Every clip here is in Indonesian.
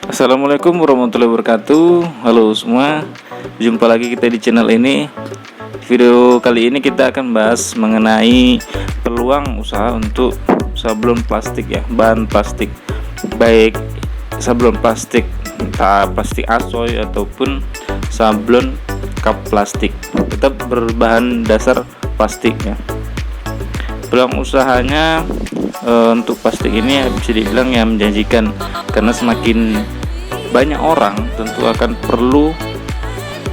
Assalamualaikum warahmatullahi wabarakatuh. Halo semua, jumpa lagi kita di channel ini. Video kali ini kita akan bahas mengenai peluang usaha untuk sablon plastik ya, bahan plastik, baik sablon plastik entah plastik asoy ataupun sablon cup plastik, tetap berbahan dasar plastik ya. Peluang usahanya untuk plastik ini bisa dibilang ya menjanjikan, karena semakin banyak orang tentu akan perlu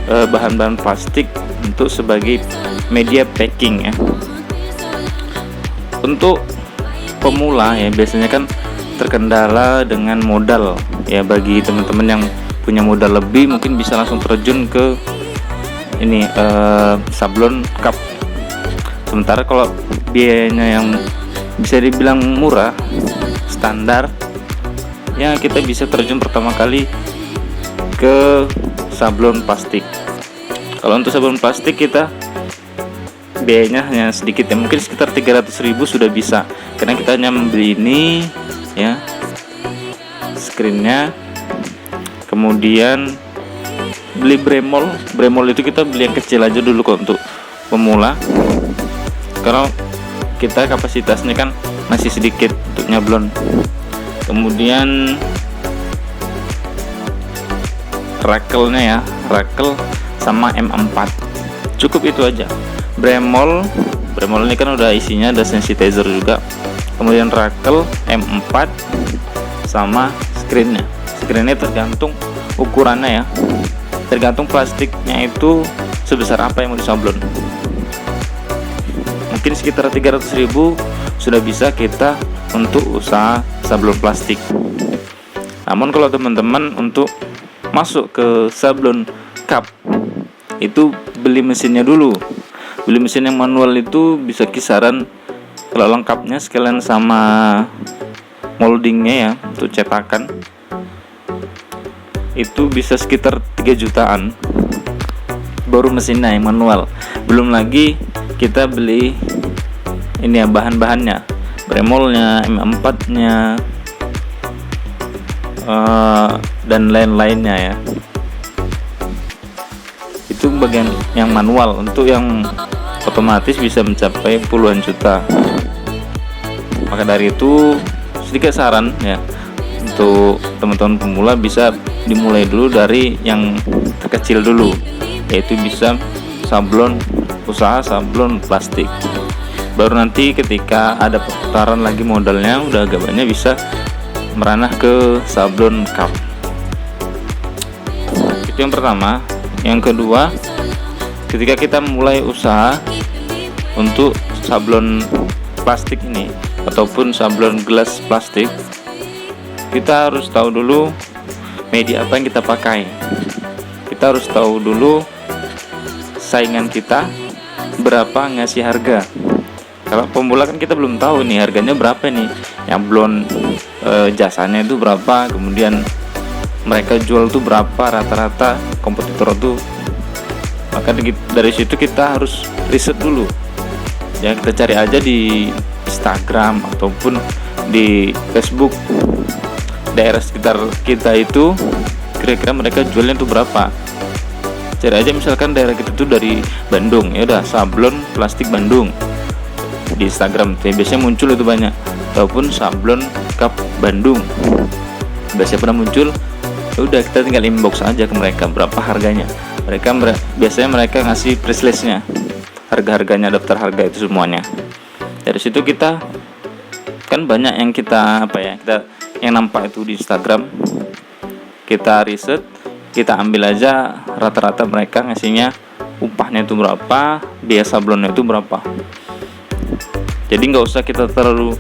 bahan-bahan plastik untuk sebagai media packing ya. Untuk pemula ya biasanya kan terkendala dengan modal ya. Bagi teman-teman yang punya modal lebih mungkin bisa langsung terjun ke ini sablon cup. Sementara kalau biayanya yang bisa dibilang murah, standar ya, kita bisa terjun pertama kali ke sablon plastik. Kalau untuk sablon plastik kita biayanya hanya sedikit ya, mungkin sekitar 300.000 sudah bisa, karena kita hanya membeli ini ya, screennya, kemudian beli bremol itu kita beli yang kecil aja dulu kok untuk pemula, karena kita kapasitasnya kan masih sedikit untuk nyablon. Kemudian rakelnya ya, rakel sama M4, cukup itu aja. Bremol ini kan udah isinya ada sensitizer juga. Kemudian rakel, M4 sama screennya tergantung ukurannya ya, tergantung plastiknya itu sebesar apa yang mau disablon. Mungkin sekitar 300.000 sudah bisa kita untuk usaha sablon plastik. Namun kalau teman-teman untuk masuk ke sablon cup itu beli mesinnya dulu. Beli mesin yang manual itu bisa kisaran, kalau lengkapnya sekalian sama moldingnya ya untuk cetakan, itu bisa sekitar 3 jutaan baru mesinnya yang manual. Belum lagi kita beli ini ya bahan-bahannya, bremolnya, M4 nya dan lain-lainnya ya. Itu bagian yang manual. Untuk yang otomatis bisa mencapai puluhan juta. Maka dari itu sedikit saran ya, untuk teman-teman pemula bisa dimulai dulu dari yang terkecil dulu, yaitu bisa usaha sablon plastik. Baru nanti ketika ada perputaran lagi modalnya udah agak banyak, bisa meranah ke sablon cup. Itu yang pertama. Yang kedua, ketika kita mulai usaha untuk sablon plastik ini ataupun sablon gelas plastik, kita harus tahu dulu media apa yang kita pakai. Kita harus tahu dulu saingan kita berapa ngasih harga. Kalau pemula kan kita belum tahu nih harganya berapa nih, nyablon jasanya itu berapa, kemudian mereka jual tuh berapa rata-rata kompetitor tuh. Maka dari situ kita harus riset dulu ya. Kita cari aja di Instagram ataupun di Facebook daerah sekitar kita itu, kira-kira mereka jualnya tuh berapa. Cari aja misalkan daerah kita tuh dari Bandung, ya udah sablon plastik Bandung di Instagram tuh, biasanya muncul itu banyak. Ataupun sablon cup Bandung biasanya pernah muncul. Udah kita tinggal inbox aja ke mereka berapa harganya. Biasanya mereka ngasih press listnya, harga-harganya, daftar harga itu semuanya. Dari situ kita kan banyak yang kita yang nampak itu di Instagram, kita riset, kita ambil aja rata-rata mereka ngasihnya upahnya itu berapa, biaya sablonnya itu berapa. Jadi nggak usah kita terlalu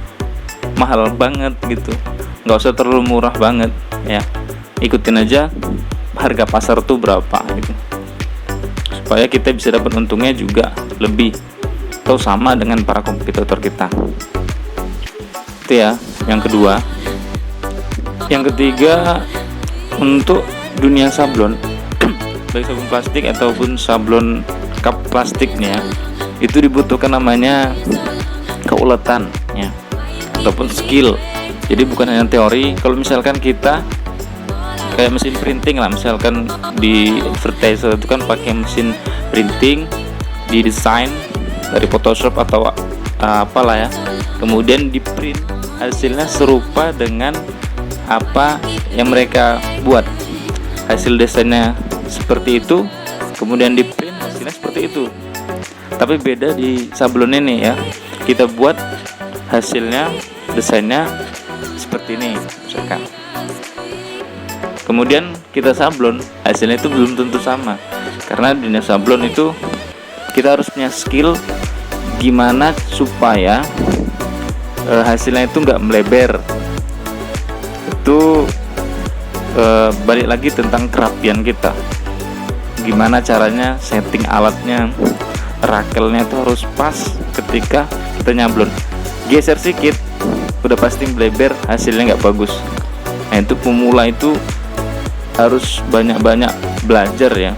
mahal banget gitu, nggak usah terlalu murah banget ya. Ikutin aja harga pasar tuh berapa gitu, supaya kita bisa dapat untungnya juga lebih atau sama dengan para kompetitor kita. Itu ya yang kedua. Yang ketiga, untuk dunia sablon baik sablon plastik ataupun sablon cup plastiknya, itu dibutuhkan namanya keuletan ya, ataupun skill. Jadi bukan hanya teori. Kalau misalkan kita kayak mesin printing lah, misalkan di advertiser itu kan pakai mesin printing, didesain dari Photoshop atau apalah ya, kemudian di print hasilnya serupa dengan apa yang mereka buat, hasil desainnya seperti itu, kemudian di print hasilnya seperti itu. Tapi beda di sablon ini ya, kita buat hasilnya, desainnya seperti ini misalkan, kemudian kita sablon, hasilnya itu belum tentu sama. Karena di sablon itu kita harus punya skill gimana supaya hasilnya itu nggak melebar. Itu balik lagi tentang kerapian kita, gimana caranya setting alatnya, rakelnya itu harus pas ketika kita nyablon. Geser sedikit udah pasti melebar, hasilnya nggak bagus. Nah itu pemula itu harus banyak-banyak belajar ya,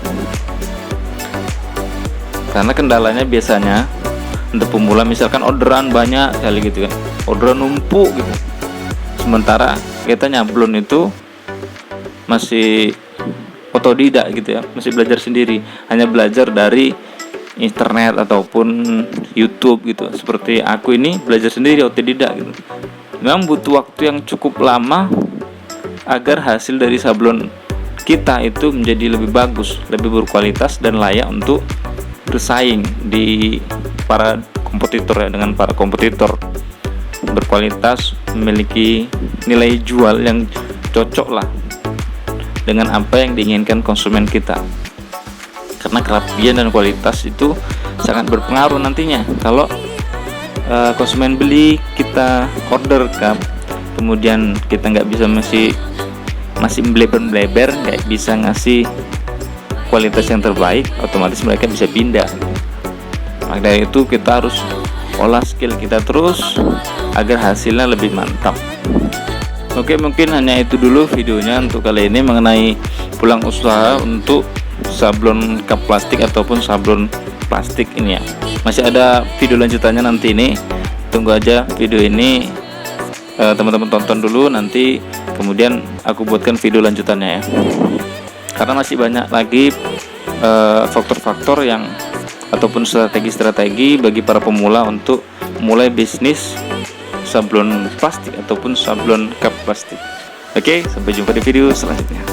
karena kendalanya biasanya untuk pemula misalkan orderan banyak kali gitu kan, orderan numpuk gitu, sementara kita nyablon itu masih otodidak gitu ya, masih belajar sendiri, hanya belajar dari internet ataupun YouTube gitu. Seperti aku ini belajar sendiri otodidak gitu. Memang butuh waktu yang cukup lama agar hasil dari sablon kita itu menjadi lebih bagus, lebih berkualitas dan layak untuk bersaing di para kompetitor ya, dengan para kompetitor berkualitas, memiliki nilai jual yang cocok lah dengan apa yang diinginkan konsumen kita. Karena kerapian dan kualitas itu sangat berpengaruh nantinya. Kalau konsumen beli, kita order kan, kemudian kita nggak bisa masih melebar-melebar, nggak bisa ngasih kualitas yang terbaik, otomatis mereka bisa pindah. Maka dari itu kita harus olah skill kita terus agar hasilnya lebih mantap. Oke, mungkin hanya itu dulu videonya untuk kali ini mengenai pulang usaha untuk sablon cup plastik ataupun sablon plastik ini ya. Masih ada video lanjutannya nanti, ini tunggu aja video ini, teman-teman tonton dulu, nanti kemudian aku buatkan video lanjutannya ya, karena masih banyak lagi faktor-faktor yang ataupun strategi-strategi bagi para pemula untuk mulai bisnis sablon plastik ataupun sablon cup plastik. Oke, sampai jumpa di video selanjutnya.